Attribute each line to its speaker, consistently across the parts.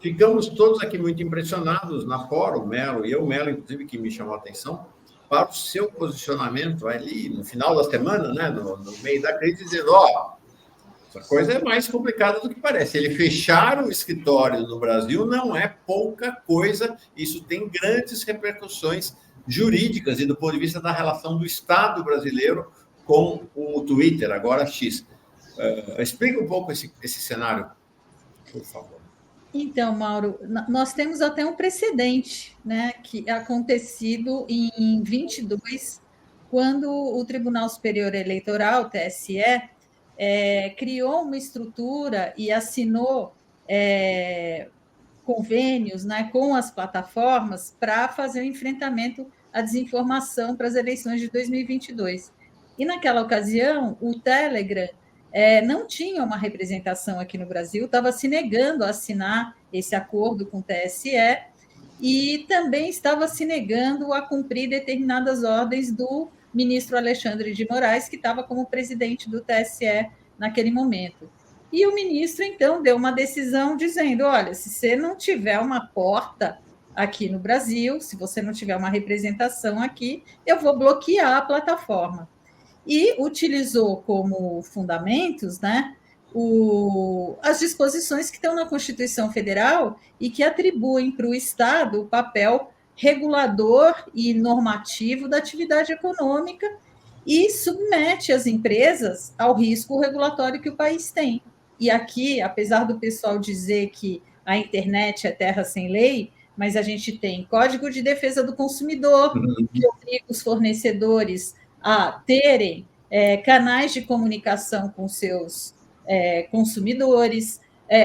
Speaker 1: ficamos todos aqui muito impressionados na fora, o Melo e eu, o Melo, inclusive, que me chamou a atenção, para o seu posicionamento ali no final da semana, né, no meio da crise, dizendo, essa coisa é mais complicada do que parece. Ele fechar o escritório no Brasil não é pouca coisa, isso tem grandes repercussões jurídicas e do ponto de vista da relação do Estado brasileiro com o Twitter, agora X. Explica um pouco esse cenário, por favor.
Speaker 2: Então, Mauro, nós temos até um precedente, né, que acontecido em 22, quando o Tribunal Superior Eleitoral, TSE, criou uma estrutura e assinou convênios, né, com as plataformas para fazer o enfrentamento à desinformação para as eleições de 2022. E naquela ocasião, o Telegram não tinha uma representação aqui no Brasil, estava se negando a assinar esse acordo com o TSE e também estava se negando a cumprir determinadas ordens do ministro Alexandre de Moraes, que estava como presidente do TSE naquele momento. E o ministro, então, deu uma decisão dizendo, olha, se você não tiver uma porta aqui no Brasil, se você não tiver uma representação aqui, eu vou bloquear a plataforma. E utilizou como fundamentos, né, as disposições que estão na Constituição Federal e que atribuem para o Estado o papel regulador e normativo da atividade econômica e submete as empresas ao risco regulatório que o país tem. E aqui, apesar do pessoal dizer que a internet é terra sem lei, mas a gente tem Código de Defesa do Consumidor, que obriga os fornecedores a terem canais de comunicação com seus consumidores,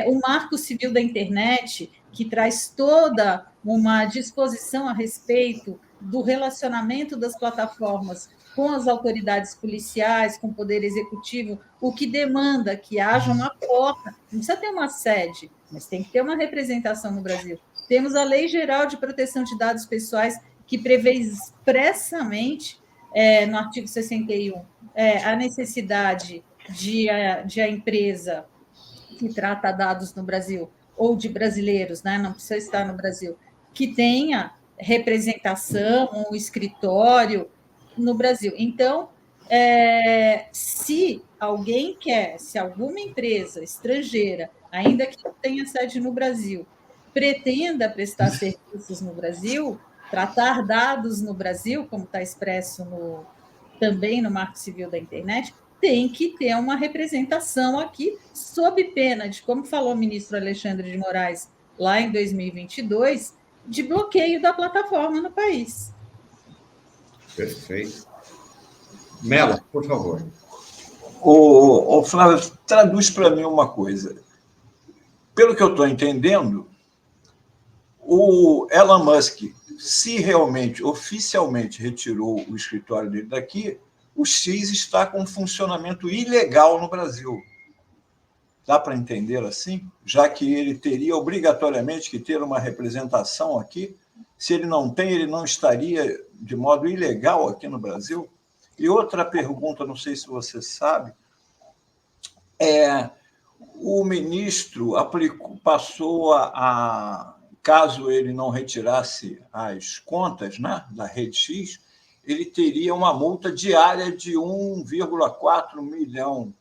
Speaker 2: o Marco Civil da Internet, que traz toda uma disposição a respeito do relacionamento das plataformas com as autoridades policiais, com o Poder Executivo, o que demanda que haja uma porta, não precisa ter uma sede, mas tem que ter uma representação no Brasil. Temos a Lei Geral de Proteção de Dados Pessoais, que prevê expressamente, no artigo 61, a necessidade de a empresa que trata dados no Brasil, ou de brasileiros, né, não precisa estar no Brasil, que tenha representação, um escritório no Brasil. Então, se alguém quer, se alguma empresa estrangeira, ainda que não tenha sede no Brasil, pretenda prestar serviços no Brasil, tratar dados no Brasil, como está expresso também no Marco Civil da Internet, tem que ter uma representação aqui, sob pena de, como falou o ministro Alexandre de Moraes lá em 2022, de bloqueio da plataforma no país.
Speaker 1: Perfeito. Melo, por favor.
Speaker 3: Flávio, traduz para mim uma coisa. Pelo que eu estou entendendo, o Elon Musk, se realmente, oficialmente retirou o escritório dele daqui, o X está com um funcionamento ilegal no Brasil. Dá para entender assim? Já que ele teria obrigatoriamente que ter uma representação aqui, se ele não tem, ele não estaria de modo ilegal aqui no Brasil? E outra pergunta, não sei se você sabe, o ministro passou caso ele não retirasse as contas, né, da Rede X, ele teria uma multa diária de 1,4 milhão.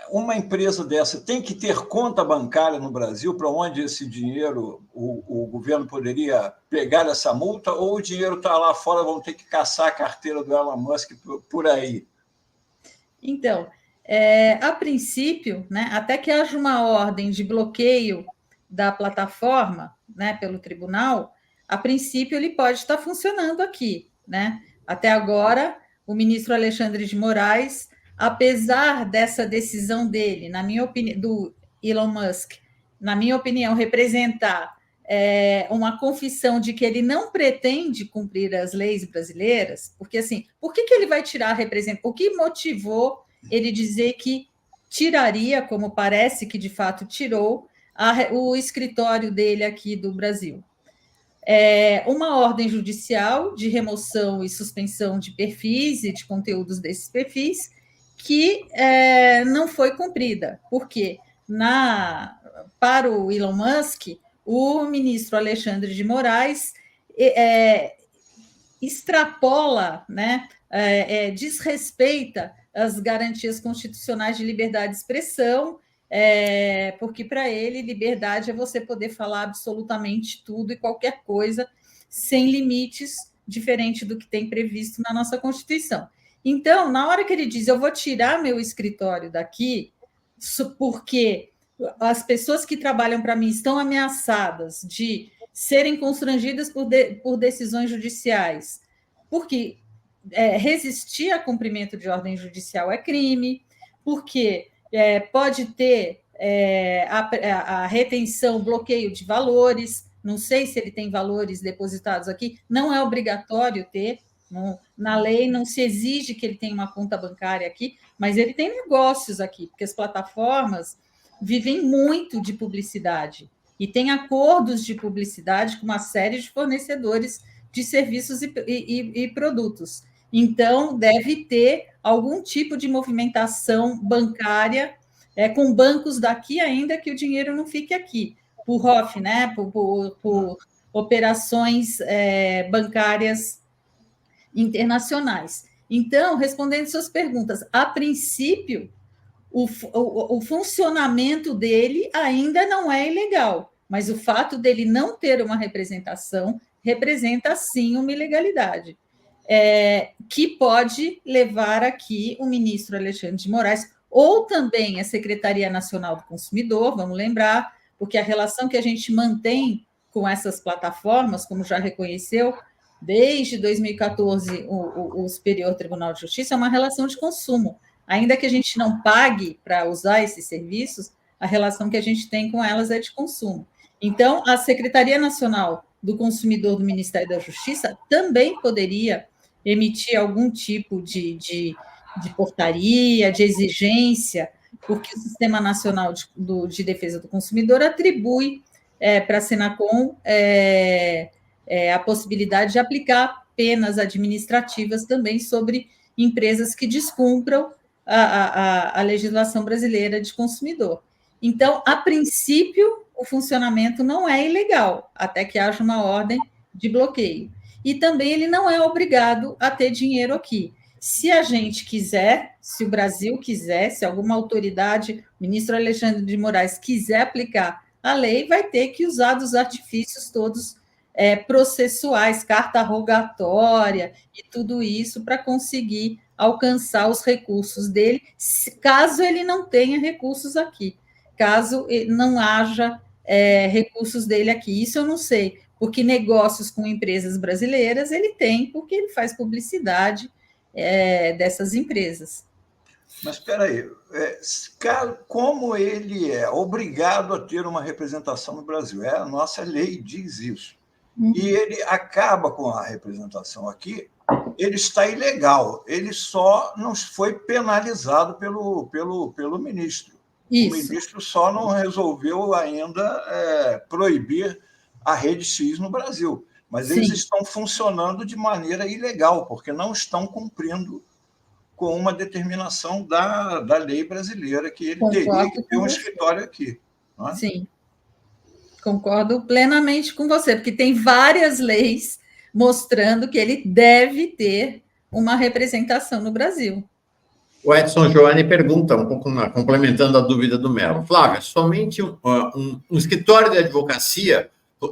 Speaker 3: Uma empresa dessa tem que ter conta bancária no Brasil para onde esse dinheiro, o governo poderia pegar essa multa, ou o dinheiro está lá fora, vão ter que caçar a carteira do Elon Musk por aí?
Speaker 2: Então, a princípio, né, até que haja uma ordem de bloqueio da plataforma, né, pelo tribunal, a princípio ele pode estar funcionando aqui, né? Até agora, o ministro Alexandre de Moraes, apesar dessa decisão dele, na minha opinião, do Elon Musk, na minha opinião, representar uma confissão de que ele não pretende cumprir as leis brasileiras, porque assim, por que ele vai tirar a representação? O que motivou ele dizer que tiraria, como parece que de fato tirou, o escritório dele aqui do Brasil? Uma ordem judicial de remoção e suspensão de perfis e de conteúdos desses perfis que não foi cumprida. Por quê? para o Elon Musk, o ministro Alexandre de Moraes extrapola, né, desrespeita as garantias constitucionais de liberdade de expressão, porque para ele liberdade é você poder falar absolutamente tudo e qualquer coisa sem limites, diferente do que tem previsto na nossa Constituição. Então, na hora que ele diz eu vou tirar meu escritório daqui, porque as pessoas que trabalham para mim estão ameaçadas de serem constrangidas por decisões judiciais, porque resistir a cumprimento de ordem judicial é crime, porque pode ter a retenção, bloqueio de valores, não sei se ele tem valores depositados aqui, não é obrigatório ter, na lei não se exige que ele tenha uma conta bancária aqui, mas ele tem negócios aqui, porque as plataformas vivem muito de publicidade e tem acordos de publicidade com uma série de fornecedores de serviços e produtos. Então, deve ter algum tipo de movimentação bancária com bancos daqui, ainda que o dinheiro não fique aqui, por ROF, né? por operações bancárias internacionais. Então, respondendo suas perguntas, a princípio, o funcionamento dele ainda não é ilegal, mas o fato dele não ter uma representação representa, sim, uma ilegalidade, que pode levar aqui o ministro Alexandre de Moraes, ou também a Secretaria Nacional do Consumidor, vamos lembrar, porque a relação que a gente mantém com essas plataformas, como já reconheceu, desde 2014, o Superior Tribunal de Justiça, é uma relação de consumo. Ainda que a gente não pague para usar esses serviços, a relação que a gente tem com elas é de consumo. Então, a Secretaria Nacional do Consumidor do Ministério da Justiça também poderia emitir algum tipo de portaria, de exigência, porque o Sistema Nacional de Defesa do Consumidor atribui para a Senacom a possibilidade de aplicar penas administrativas também sobre empresas que descumpram a legislação brasileira de consumidor. Então, a princípio, o funcionamento não é ilegal, até que haja uma ordem de bloqueio. E também ele não é obrigado a ter dinheiro aqui. Se a gente quiser, se o Brasil quiser, se alguma autoridade, o ministro Alexandre de Moraes, quiser aplicar a lei, vai ter que usar dos artifícios todos processuais, carta rogatória e tudo isso para conseguir alcançar os recursos dele, caso ele não tenha recursos aqui, caso não haja recursos dele aqui. Isso eu não sei, porque negócios com empresas brasileiras ele tem, porque ele faz publicidade dessas empresas.
Speaker 3: Mas espera aí, como ele é obrigado a ter uma representação no Brasil? A nossa lei diz isso. E ele acaba com a representação aqui, ele está ilegal, ele só não foi penalizado pelo ministro. Isso. O ministro só não resolveu ainda proibir a Rede X no Brasil, mas eles estão funcionando de maneira ilegal, porque não estão cumprindo com uma determinação da lei brasileira, que ele teria que ter um escritório aqui. Não é?
Speaker 2: Sim. Concordo plenamente com você, porque tem várias leis mostrando que ele deve ter uma representação no Brasil.
Speaker 1: O Edson Joane pergunta, um pouco complementando a dúvida do Melo. Flávia, somente um escritório de advocacia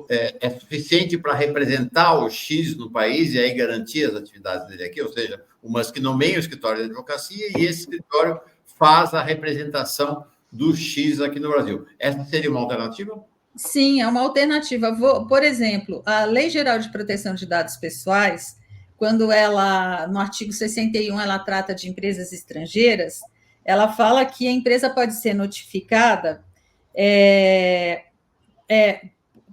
Speaker 1: é suficiente para representar o X no país e aí garantir as atividades dele aqui? Ou seja, o Musk nomeia o escritório de advocacia e esse escritório faz a representação do X aqui no Brasil. Essa seria uma alternativa?
Speaker 2: Sim, é uma alternativa. Por exemplo, a Lei Geral de Proteção de Dados Pessoais, quando ela, no artigo 61, ela trata de empresas estrangeiras, ela fala que a empresa pode ser notificada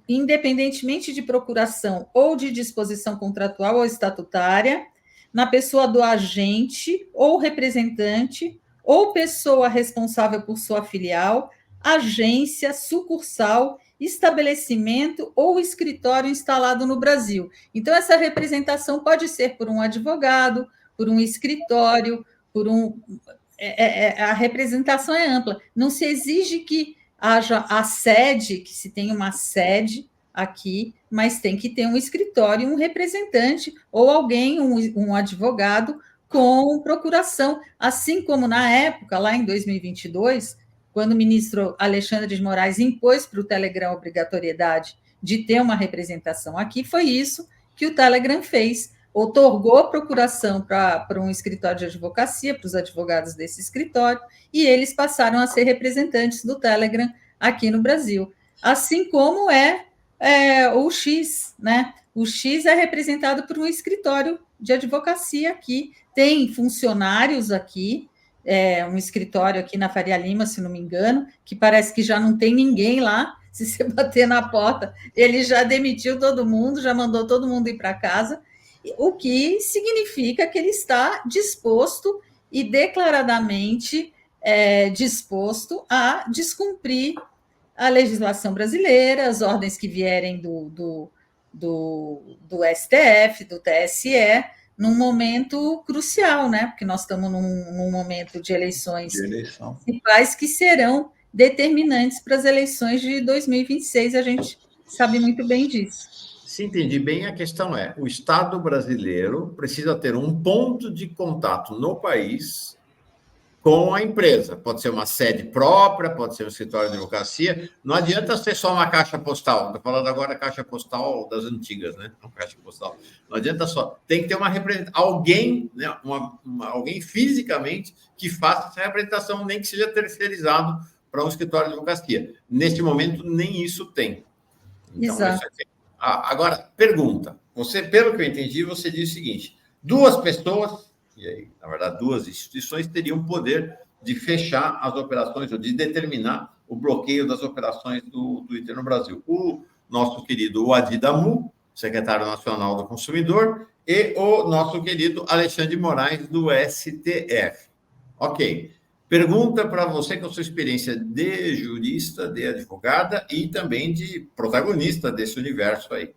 Speaker 2: independentemente de procuração ou de disposição contratual ou estatutária, na pessoa do agente ou representante ou pessoa responsável por sua filial, agência, sucursal, estabelecimento ou escritório instalado no Brasil. Então, essa representação pode ser por um advogado, por um escritório, por um... a representação é ampla. Não se exige que haja a sede, que se tenha uma sede aqui, mas tem que ter um escritório, um representante, ou alguém, um advogado, com procuração. Assim como na época, lá em 2022, quando o ministro Alexandre de Moraes impôs para o Telegram a obrigatoriedade de ter uma representação aqui, foi isso que o Telegram fez. Otorgou procuração para um escritório de advocacia, para os advogados desse escritório, e eles passaram a ser representantes do Telegram aqui no Brasil. Assim como o X, né? O X é representado por um escritório de advocacia aqui, tem funcionários aqui, um escritório aqui na Faria Lima, se não me engano, que parece que já não tem ninguém lá. Se você bater na porta, ele já demitiu todo mundo, já mandou todo mundo ir para casa, o que significa que ele está disposto e declaradamente disposto a descumprir a legislação brasileira, as ordens que vierem do STF, do TSE, num momento crucial, né? Porque nós estamos num momento de eleições municipais que serão determinantes para as eleições de 2026, a gente sabe muito bem disso.
Speaker 1: Se entendi bem, a questão é: o Estado brasileiro precisa ter um ponto de contato no país com a empresa. Pode ser uma sede própria, pode ser um escritório de advocacia. Não adianta ser só uma caixa postal. Estou falando agora caixa postal das antigas, né? Não caixa postal. Não adianta só. Tem que ter uma representação. Alguém, né? Alguém fisicamente que faça essa representação, nem que seja terceirizado para um escritório de advocacia. Neste momento, nem isso tem. Então,
Speaker 2: exato.
Speaker 1: Agora, pergunta. Você, pelo que eu entendi, você diz o seguinte: duas pessoas, e aí, na verdade, duas instituições teriam poder de fechar as operações ou de determinar o bloqueio das operações do Twitter no Brasil. O nosso querido Adi Damu, secretário nacional do consumidor, e o nosso querido Alexandre de Moraes, do STF. Ok. Pergunta para você, com a sua experiência de jurista, de advogada e também de protagonista desse universo aí.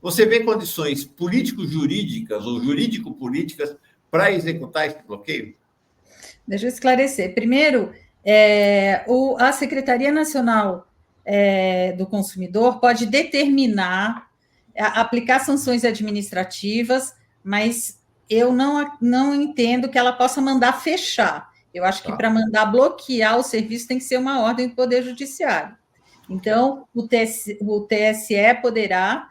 Speaker 1: Você vê condições político-jurídicas ou jurídico-políticas para executar esse bloqueio?
Speaker 2: Deixa eu esclarecer. Primeiro, a Secretaria Nacional do Consumidor pode determinar, aplicar sanções administrativas, mas eu não entendo que ela possa mandar fechar. Eu acho que para mandar bloquear o serviço tem que ser uma ordem do Poder Judiciário. Então, o TSE poderá,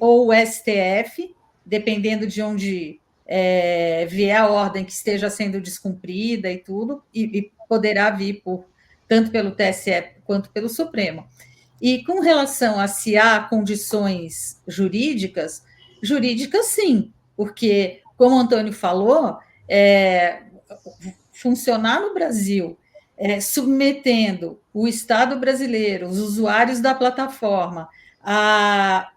Speaker 2: ou o STF, dependendo de onde vier a ordem que esteja sendo descumprida e tudo, e poderá vir tanto pelo TSE quanto pelo Supremo. E com relação a se há condições jurídicas sim, porque, como o Antônio falou, funcionar no Brasil, submetendo o Estado brasileiro, os usuários da plataforma, a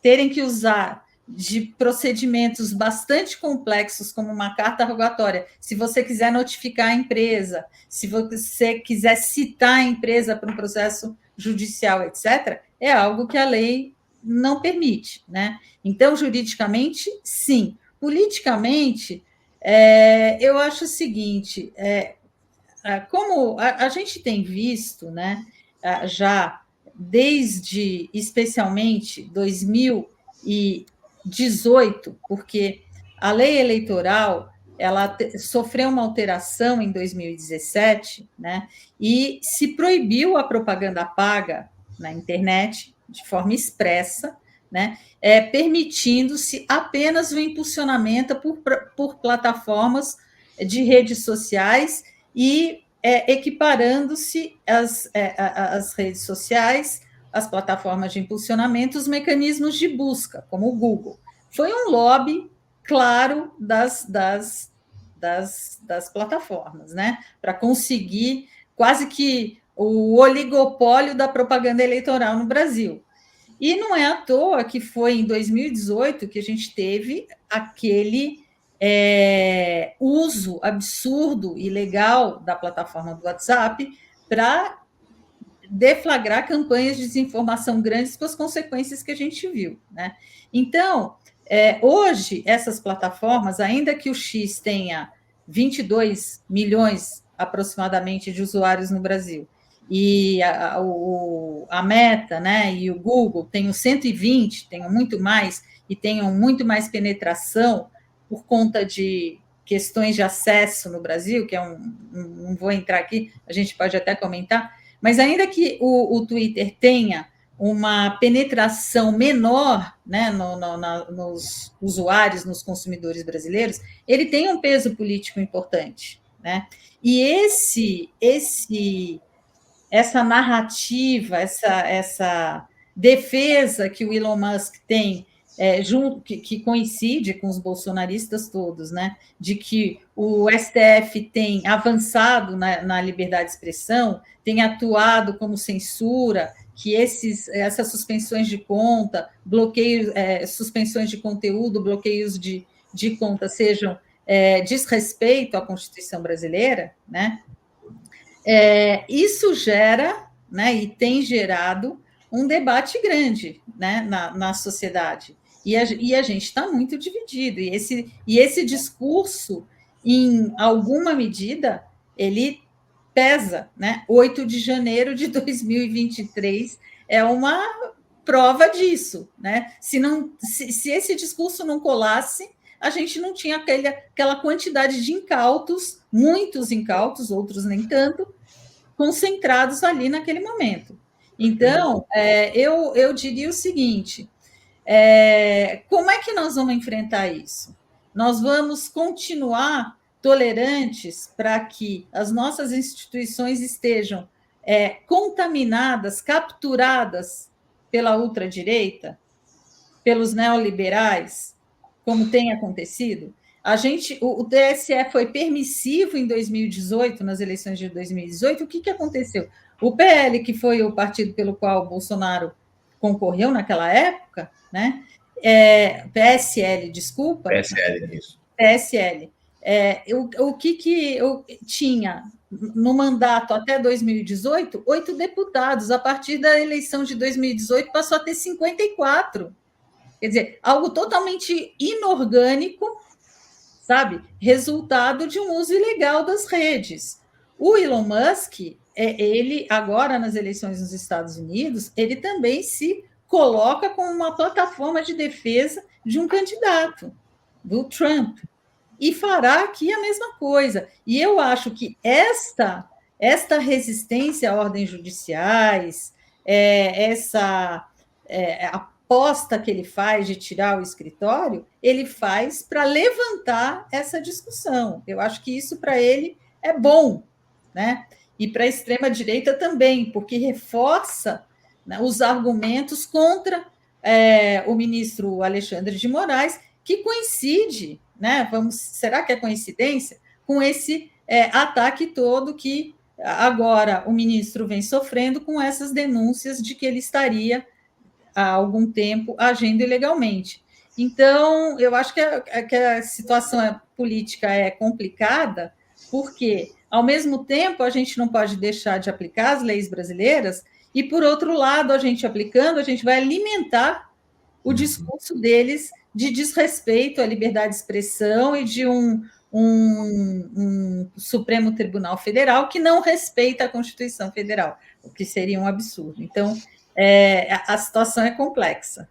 Speaker 2: terem que usar de procedimentos bastante complexos, como uma carta rogatória, se você quiser notificar a empresa, se você quiser citar a empresa para um processo judicial, etc., é algo que a lei não permite, né? Então, juridicamente, sim. Politicamente, eu acho o seguinte, como a gente tem visto, né, já desde, especialmente, 2018, porque a lei eleitoral ela sofreu uma alteração em 2017, né, e se proibiu a propaganda paga na internet de forma expressa, né, permitindo-se apenas o impulsionamento por plataformas de redes sociais e equiparando-se as redes sociais, as plataformas de impulsionamento, os mecanismos de busca, como o Google. Foi um lobby claro das plataformas, né, para conseguir quase que o oligopólio da propaganda eleitoral no Brasil. E não é à toa que foi em 2018 que a gente teve aquele uso absurdo e ilegal da plataforma do WhatsApp para deflagrar campanhas de desinformação grandes com as consequências que a gente viu, né? Então, hoje, essas plataformas, ainda que o X tenha 22 milhões aproximadamente de usuários no Brasil. E a Meta, né, e o Google tenham 120, tenham muito mais, e tenham muito mais penetração por conta de questões de acesso no Brasil, que não vou entrar aqui, a gente pode até comentar, mas ainda que o Twitter tenha uma penetração menor, né, nos usuários, nos consumidores brasileiros, ele tem um peso político importante, né? E essa narrativa, essa defesa que o Elon Musk tem, que coincide com os bolsonaristas todos, né, de que o STF tem avançado na liberdade de expressão, tem atuado como censura, que essas suspensões de conta, bloqueios, suspensões de conteúdo, bloqueios de conta sejam desrespeito à Constituição brasileira, né? Isso gera, né, e tem gerado um debate grande, né, na sociedade. E a gente está muito dividido. E esse discurso, em alguma medida, ele pesa, né? 8 de janeiro de 2023 é uma prova disso, né? Se esse discurso não colasse, a gente não tinha aquela quantidade de incautos, muitos incautos, outros nem tanto, concentrados ali naquele momento. Então, eu diria o seguinte, como é que nós vamos enfrentar isso? Nós vamos continuar tolerantes para que as nossas instituições estejam contaminadas, capturadas pela ultradireita, pelos neoliberais, como tem acontecido? O TSE foi permissivo em 2018, nas eleições de 2018. O que aconteceu? O PL, que foi o partido pelo qual o Bolsonaro concorreu naquela época, né? PSL, desculpa.
Speaker 1: PSL, isso.
Speaker 2: PSL. O que eu tinha no mandato até 2018? 8 deputados. A partir da eleição de 2018, passou a ter 54. Quer dizer, algo totalmente inorgânico, sabe? Resultado de um uso ilegal das redes. O Elon Musk, ele agora nas eleições nos Estados Unidos, ele também se coloca como uma plataforma de defesa de um candidato, do Trump, e fará aqui a mesma coisa. E eu acho que esta resistência a ordens judiciais, essa aposta que ele faz de tirar o escritório, ele faz para levantar essa discussão. Eu acho que isso para ele é bom, né? E para a extrema-direita também, porque reforça, né, os argumentos contra o ministro Alexandre de Moraes, que coincide, né? Será que é coincidência? Com esse ataque todo que agora o ministro vem sofrendo com essas denúncias de que ele estaria há algum tempo agindo ilegalmente. Então, eu acho que a situação política é complicada, porque, ao mesmo tempo, a gente não pode deixar de aplicar as leis brasileiras, e, por outro lado, a gente aplicando, a gente vai alimentar o discurso deles de desrespeito à liberdade de expressão e de um Supremo Tribunal Federal que não respeita a Constituição Federal, o que seria um absurdo. Então, a situação é complexa.